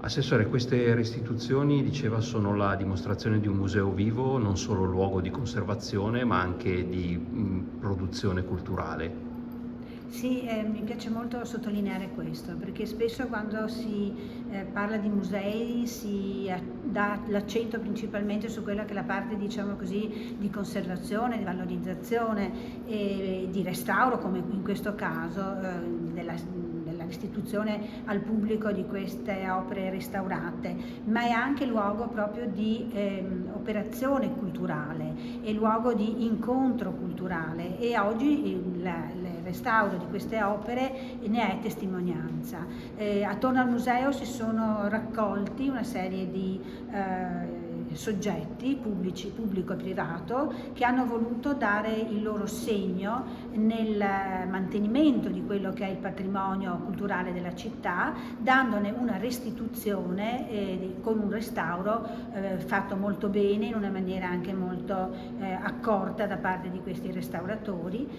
Assessore, queste restituzioni, diceva, sono la dimostrazione di un museo vivo, non solo luogo di conservazione, ma anche di produzione culturale. Sì, mi piace molto sottolineare questo, perché spesso quando si parla di musei dà l'accento principalmente su quella che è la parte, diciamo così, di conservazione, di valorizzazione e di restauro, come in questo caso, della restituzione al pubblico di queste opere restaurate, ma è anche luogo proprio di operazione culturale, è luogo di incontro culturale e oggi il restauro di queste opere ne è testimonianza. Attorno al museo si sono raccolti una serie di soggetti pubblici, pubblico e privato, che hanno voluto dare il loro segno nel mantenimento di quello che è il patrimonio culturale della città, dandone una restituzione con un restauro fatto molto bene, in una maniera anche molto accorta da parte di questi restauratori.